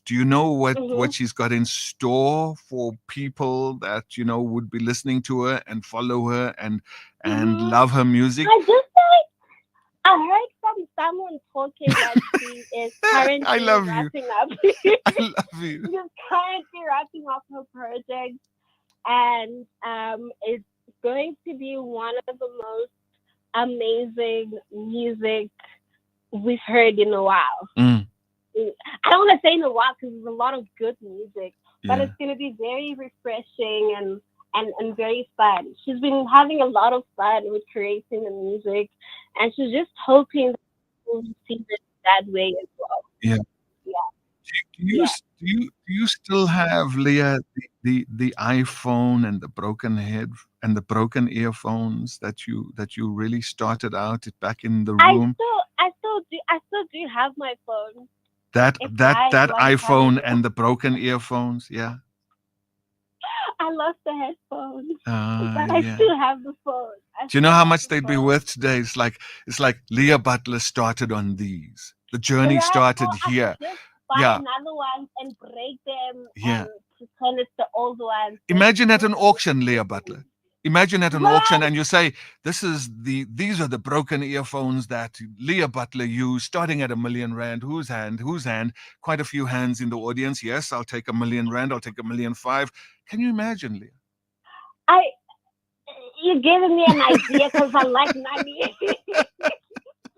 Do you know Mm-hmm. what she's got in store for people that would be listening to her and follow her and Mm-hmm. love her music? I just I heard from someone talking that she is I currently love you. wrapping up. I love you. She's currently wrapping up her project, and it's going to be one of the most amazing music we've heard in a while. Mm, I don't want to say in a while because there's a lot of good music, but yeah. it's going to be very refreshing and very fun. She's been having a lot of fun with creating the music, and she's just hoping that we'll see it that way as well. Yeah. Yeah, yeah. Do you still have, Leah, the iPhone and the broken head and the broken earphones that you really started out back in the room? I still do have my phone. That It that died that long time iPhone ago. and the broken earphones, yeah. I lost the headphones, but I Yeah. still have the phone. I Do you know still how have much the they'd be phone. worth today? It's like Leah Butler started on these. The journey Right? Or started I could here. just buy Yeah, another one and break them yeah. and pretend it's the old ones. But Imagine at just an to auction, listen to Leah them. Butler. Imagine at an auction, Right? and you say, these are the broken earphones that Leah Butler used, starting at R1 million. Whose hand? Whose hand? Quite a few hands in the audience. Yes, I'll take R1 million. I'll take 1,500,000. Can you imagine, Leah? I You're giving me an idea because I like money.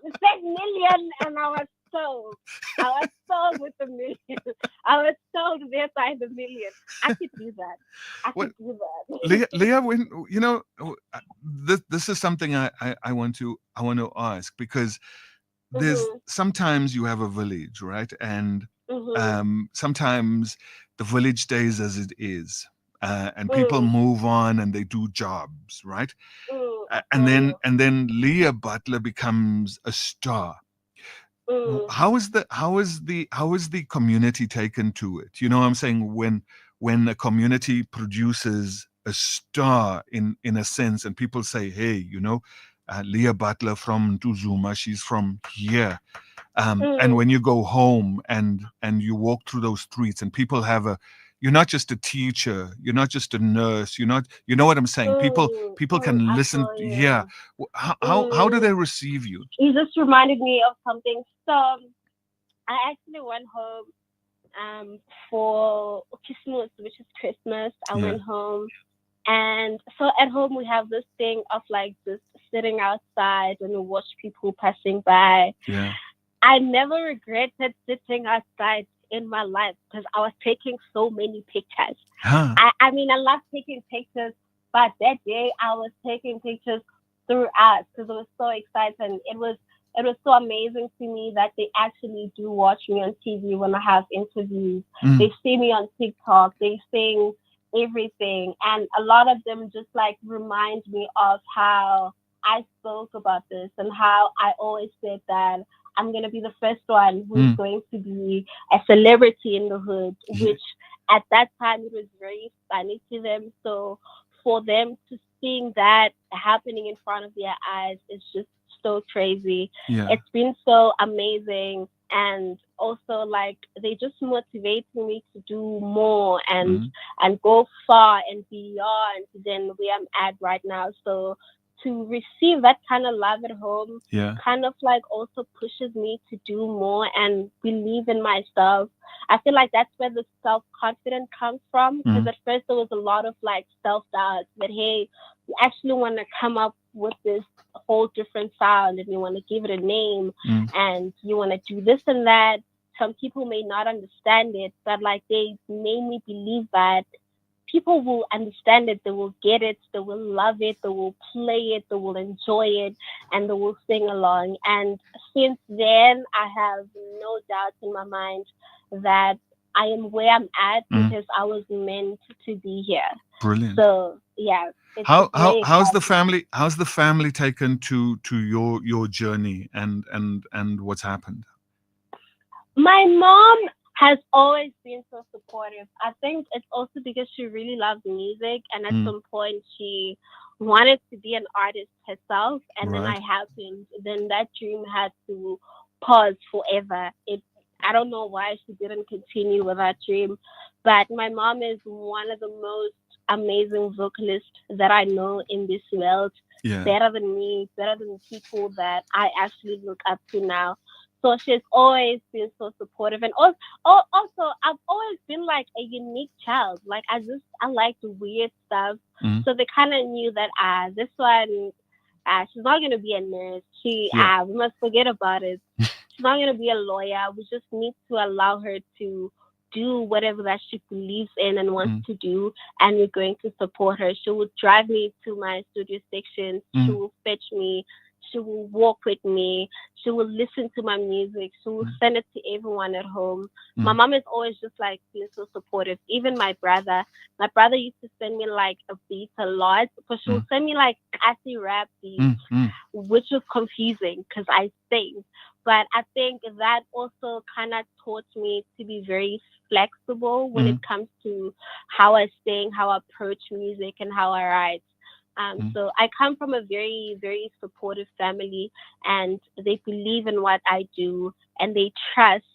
You said million and I was sold. I was sold with the million. I was sold there by the million. I could do that. I What, could do that. Leah? When this is something I want to ask, because there's Mhm. sometimes you have a village, right? And Mhm. sometimes the village stays as it is, and people Mm. move on and they do jobs, right? I And feel then you. and then Leah Butler becomes a star. Mm. How is the community taken to it? You know what I'm saying? When a community produces a star, in a sense, and people say, hey, Leah Butler from Tuzuma, she's from here. And Mm. when you go home and you walk through those streets, and people have a you're not just a teacher, you're not just a nurse, you know what I'm saying? people Mm. people Mm. can I listen. feel Yeah. you. How do they Mm. receive you? You just reminded me of something. So I actually went home um for Christmas, which is Christmas. I Yeah. went home. And so at home we have this thing of like just sitting outside and we watch people passing by. Yeah. I never regretted sitting outside in my life because I was taking so many pictures. Huh. I mean I love taking pictures, but that day I was taking pictures throughout because it was so exciting. It was so amazing to me that they actually do watch me on TV when I have interviews. Mm, They see me on TikTok. They sing everything, and a lot of them just like remind me of how I spoke about this and how I always said that I'm gonna be the first one who's mm. going to be a celebrity in the hood, Yeah. which at that time it was very funny to them. So for them to seeing that happening in front of their eyes is just so crazy. Yeah. It's been so amazing, and also like they just motivating me to do more Mm, and go far and beyond than where I'm at right now. So to receive that kind of love at home yeah. kind of like also pushes me to do more and believe in myself. I feel like that's where the self confidence comes from because Mm, at first there was a lot of like self doubt that hey, you actually want to come up with this whole different sound and you want to give it a name mm, and you want to do this and that. Some people may not understand it, but like they made me believe that people will understand it, they will get it, they will love it, they will play it, they will enjoy it, and they will sing along. And since then, I have no doubt in my mind that I am where I'm at mm. because I was meant to be here. Brilliant. So yeah, How it's how very how's the exciting. family how's the family taken to your journey and what's happened? My mom has always been so supportive. I think it's also because she really loves music, and at Mm, some point she wanted to be an artist herself, and then I right. happened. Then that dream had to pause forever. I don't know why she didn't continue with that dream. But my mom is one of the most amazing vocalists that I know in this world. Yeah. Better than me, better than people that I actually look up to now. So she's always been so supportive, and also I've always been like a unique child. Like I like the weird stuff. Mm. So they kind of knew that this one, she's not gonna be a nurse. Yeah. We must forget about it. She's not gonna be a lawyer. We just need to allow her to do whatever that she believes in and wants Mm. to do, and we're going to support her. She will drive me to my studio sessions. She Mm. will fetch me. She will walk with me. She will listen to my music. She will send it to everyone at home. My Mm. mom is always just like being so supportive. Even my brother used to send me like a beat a lot, but she would send me like classy rap beats, Mm. Mm. which was confusing because I sing. But I think that also kind of taught me to be very flexible when it comes to how I sing, how I approach music, and how I write. So I come from a very, very supportive family, and they believe in what I do, and they trust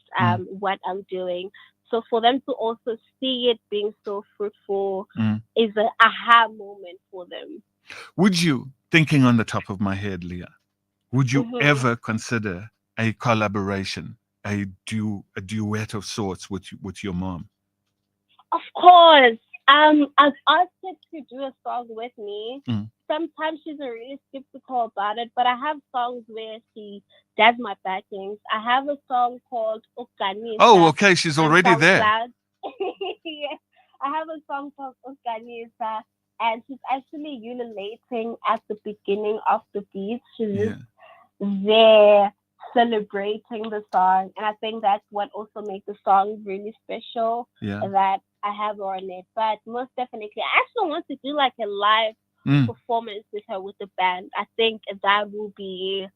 what I'm doing. So for them to also see it being so fruitful is an aha moment for them. Would you, thinking on the top of my head, Leah, would you Hmm. ever consider a collaboration, a duet of sorts with your mom? Of course. I've asked her to do a song with me. Mm. Sometimes she's really skeptical about it, but I have songs where she does my backings. I have a song called Oh, Okanisa okay. She's on already there. SoundCloud. Yeah. I have a song called Okanisa, and she's actually ululating at the beginning of the beat. She's just Yeah. there celebrating the song, and I think that's what also makes the song really special Yeah. that I have her on it. But most definitely, I actually want to do like a live Mm. performance with her with the band. I think that will be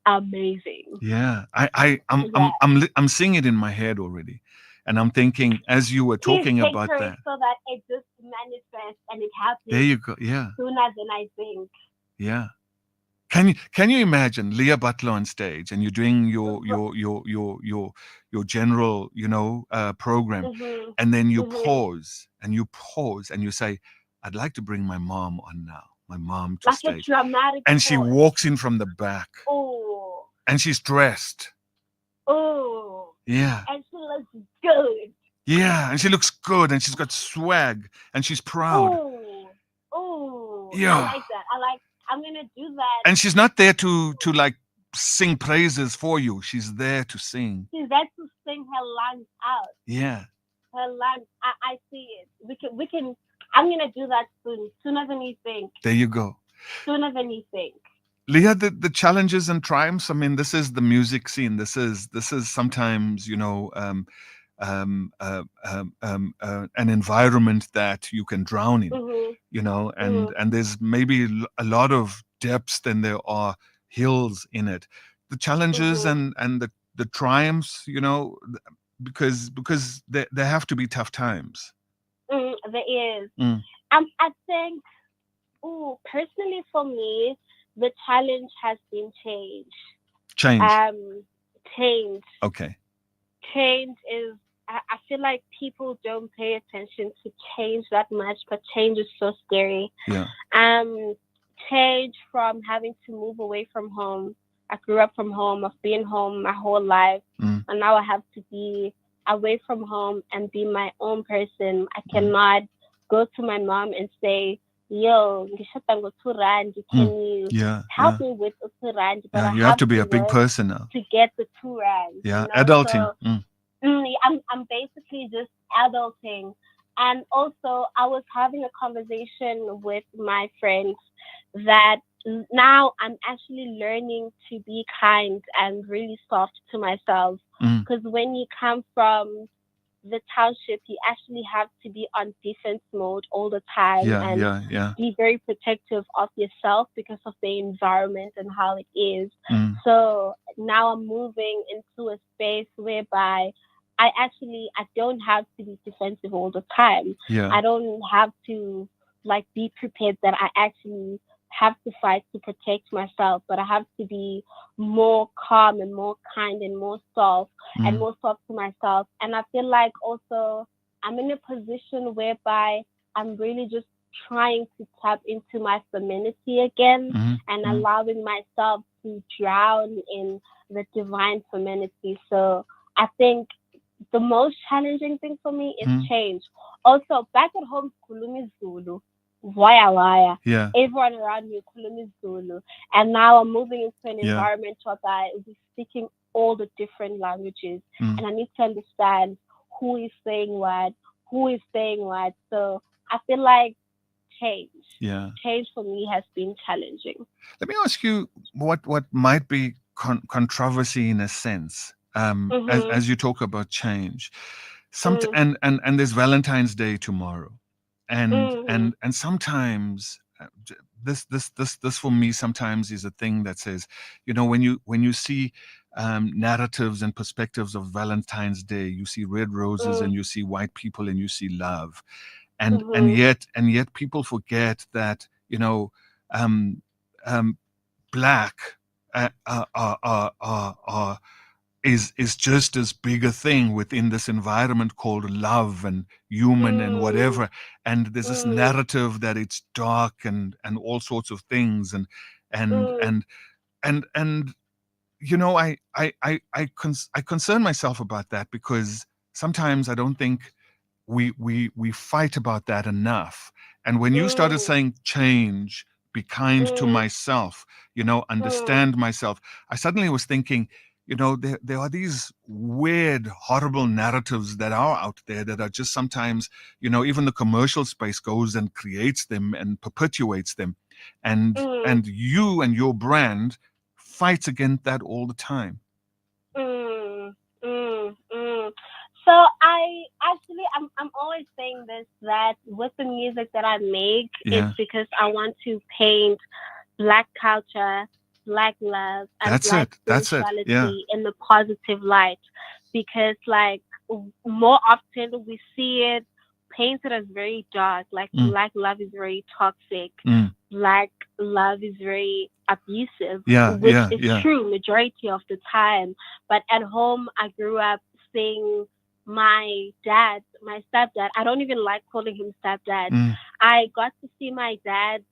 amazing. Yeah. Yeah. I'm seeing it in my head already, and I'm thinking as you were Please talking about picture it that. so that it just manifests and it There happens you go. Yeah. sooner than I think. Yeah. Can you imagine Leah Butler on stage and you're doing your general program, Mm-hmm. and then Mm-hmm. you pause and you say, "I'd like to bring my mom on now, my mom to Like a stage," dramatic and she pause. walks in from the back Oh, and she's dressed, oh, yeah, and she looks good. yeah, and she looks good and she's got swag and she's proud, Oh, oh, I yeah, like that. I'm gonna do that. and she's not there to like sing praises for you. She's there to sing. She's there to sing her lungs out. Yeah. Her lungs. I see it. We can. I'm gonna do that soon. Sooner than you think. There you go. Sooner than you think. Leah, the challenges and triumphs. I mean, this is the music scene. This is sometimes, an environment that you can drown in, Mhm. and Mhm. there's maybe a lot of depths than there are hills in it. The challenges Mhm. and the triumphs, because there have to be tough times. There is. Mm. I think. Ooh, personally for me, the challenge has been change. Change. Um, change. Okay. Change is. I feel like people don't pay attention to change that much, but change is so scary. Yeah. Um, Change from having to move away from home. I grew up from home. I've been home my whole life, Mm. and now I have to be away from home and be my own person. I Mm. cannot go to my mom and say, "Yo, ngishada ngo-2 rand. Can Mm. you Yeah. help Yeah. me with the 2 rand?" But Yeah. I You have have to be to a big work person now. to get the 2 rand. Yeah. Adulting. So I'm basically just adulting. And also, I was having a conversation with my friends that now I'm actually learning to be kind and really soft to myself. Mm. Because when you come from the township, you actually have to be on defense mode all the time Yeah. and Yeah. Yeah. be very protective of yourself because of the environment and how it is. Mm. So now I'm moving into a space whereby I don't have to be defensive all the time. Yeah. I don't have to like be prepared that I actually have to fight to protect myself, but I have to be more calm and more kind and more soft and more soft to myself. And I feel like also I'm in a position whereby I'm really just trying to tap into my femininity again and allowing myself to drown in the divine femininity. So I think the most challenging thing for me is change. Also, back at home, Kulumi Zulu, wire. Yeah. Everyone around me, Kulumi Zulu. And now I'm moving into an Yeah. environment where we're speaking all the different languages. Mm. And I need to understand who is saying what, who is saying what. So I feel like change for me has been challenging. Let me ask you what might be controversy in a sense, as you talk about change. And there's Valentine's Day tomorrow, and sometimes this for me sometimes is a thing that says, you know, when you see narratives and perspectives of Valentine's Day, you see red roses and you see white people and you see love, and yet people forget that, you know, black is just as big a thing within this environment called love and human and whatever. And there's this narrative that it's dark and all sorts of things, and you know, I concern myself about that, because sometimes I don't think we fight about that enough. And when you started saying change, be kind to myself, you know, understand myself, I suddenly was thinking, you know, there are these weird, horrible narratives that are out there that are just sometimes, you know, even the commercial space goes and creates them and perpetuates them. And you and your brand fights against that all the time. So I'm always saying this, that with the music that I make, it's because I want to paint Black culture, Black love, and Black spirituality in the positive light. Because like more often we see it painted as very dark, like Black love is very toxic, Black love is very abusive, which is true majority of the time. But at home, I grew up seeing my stepdad, I don't even like calling him stepdad. I got to see my dad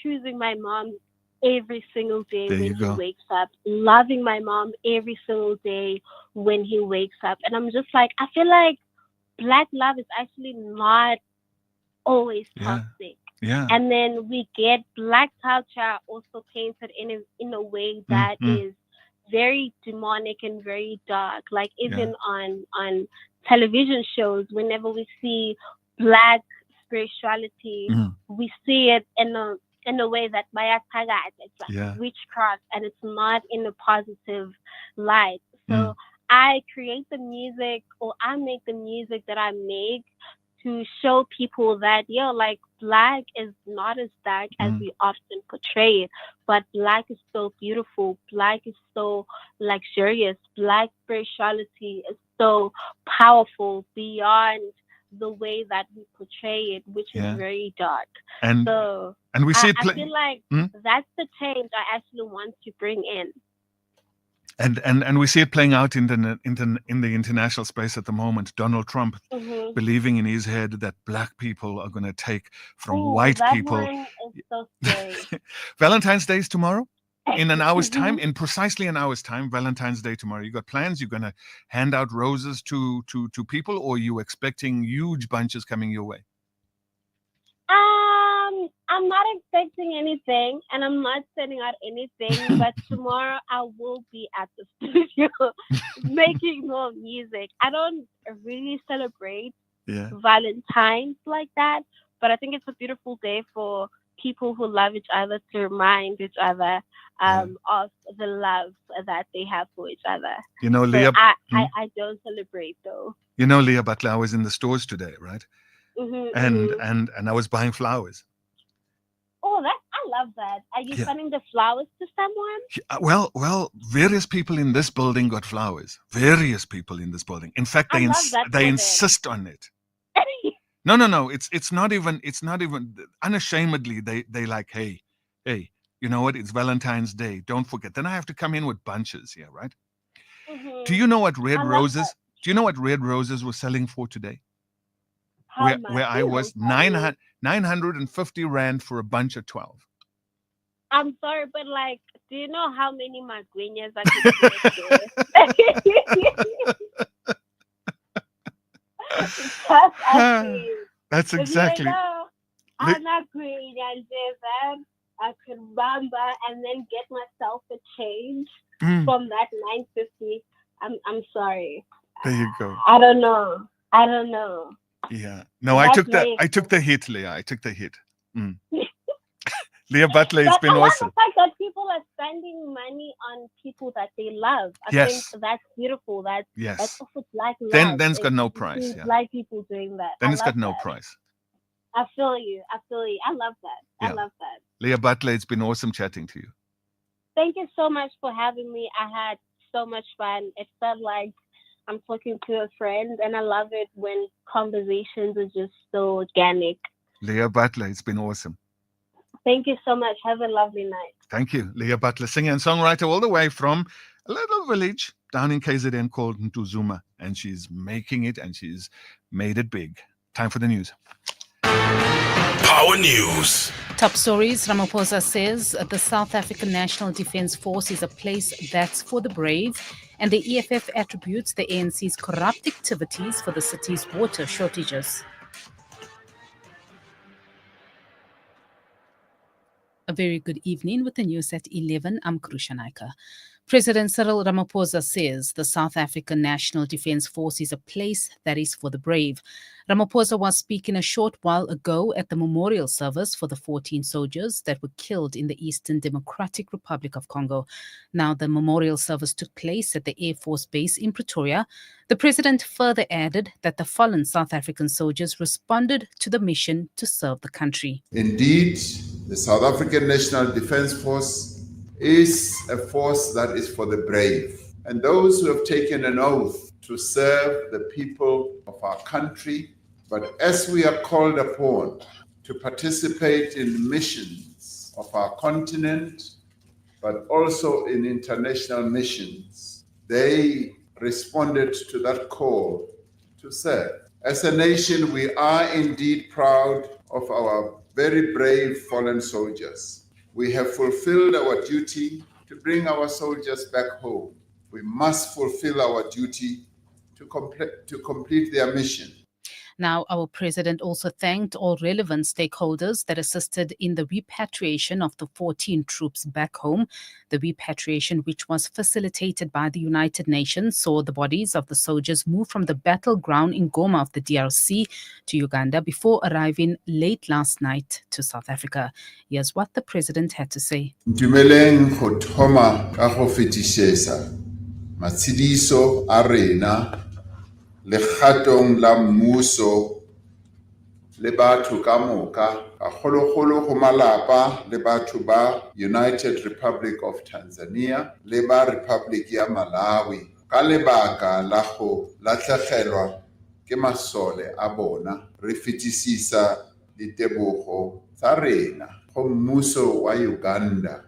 choosing my mom every single day when he wakes up, loving my mom every single day when he wakes up. And I'm just like, I feel like Black love is actually not always toxic. And then we get Black culture also painted in a way that is very demonic and very dark. Like even on television shows, whenever we see Black spirituality, we see it in a way that it's like witchcraft, and it's not in a positive light. So I create the music, or I make the music that I make to show people that, like Black is not as dark as we often portray it, but Black is so beautiful. Black is so luxurious. Black spirituality is so powerful beyond the way that we portray it, which is very dark. And we see I feel like that's the change I actually want to bring in. And we see it playing out in the international space at the moment. Donald Trump believing in his head that Black people are going to take from white people. One is so scary. Valentine's Day is tomorrow. In an hour's time, in precisely an hour's time, Valentine's Day tomorrow. You got plans? You're going to hand out roses to people, or are you expecting huge bunches coming your way? I'm not expecting anything, and I'm not sending out anything, but tomorrow I will be at the studio making more music. I don't really celebrate Valentine's like that, but I think it's a beautiful day for people who love each other to remind each other of the love that they have for each other. You know, so Leah, I don't celebrate though. You know, Leah Butler, I was in the stores today, right? And I was buying flowers. Oh, I love that. Are you sending the flowers to someone? Well, various people in this building got flowers. Various people in this building. In fact, they insist on it. No. It's not even unashamedly. They like, hey, hey, you know what? It's Valentine's Day. Don't forget. Then I have to come in with bunches here, right? Do you know what red I love roses? that. Do you know what red roses were selling for today? How Where much? I was, Tell me. 950 rand for a bunch of 12. I'm sorry, but like, do you know how many magrinas I could get there? Just asking. That's If you exactly. know, Li- I'm not green and then I could bamba and then get myself a change Mm, from that 950. I'm sorry. there you go. I don't know. I don't know. Yeah. No, I That's took very the hit, Leah. I took the hit. Mm. expensive. Leah Butler, it's But been I love awesome. the fact that people are spending money on people that they love. I Yes. think that's beautiful. That's Yes. also like Then love. it's got no You price. see Yeah. black people doing that. Then I it's love got no that. price. I feel you. I feel you. I love that. Yeah. I love that. Leah Butler, it's been awesome chatting to you. Thank you so much for having me. I had so much fun. It felt like I'm talking to a friend, and I love it when conversations are just so organic. Leah Butler, it's been awesome. Thank you so much. Have a lovely night. Thank you. Leah Butler, singer and songwriter all the way from a little village down in KZN called Ntuzuma. And she's making it and she's made it big. Time for the news. Power News. Top stories. Ramaphosa says the South African National Defence Force is a place that's for the brave, and the EFF attributes the ANC's corrupt activities for the city's water shortages. A very good evening with the news at 11. I'm Krusha Naika. President Cyril Ramaphosa says the South African National Defence Force is a place that is for the brave. Ramaphosa was speaking a short while ago at the memorial service for the 14 soldiers that were killed in the Eastern Democratic Republic of Congo. Now, the memorial service took place at the Air Force Base in Pretoria. The president further added that the fallen South African soldiers responded to the mission to serve the country. Indeed, the South African National Defence Force is a force that is for the brave and those who have taken an oath to serve the people of our country. But as we are called upon to participate in missions of our continent, but also in international missions, they responded to that call to serve. As a nation, we are indeed proud of our very brave fallen soldiers. We have fulfilled our duty to bring our soldiers back home. We must fulfill our duty to complete their mission. Now, our president also thanked all relevant stakeholders that assisted in the repatriation of the 14 troops back home. The repatriation, which was facilitated by the United Nations, saw the bodies of the soldiers move from the battleground in Goma of the DRC to Uganda before arriving late last night to South Africa. Here's what the president had to say. Ntumeleng go thoma ka go fetisisa matshidiso a rena le kgatong la mmuso le batho ka moka gagologolo go malapa le batho ba United Republic of Tanzania le ba Republic ya Malawi ka lebaka la go latlhegelwa ke masole a bona re fetisisa ditebogo tsa rena go mmuso wa Uganda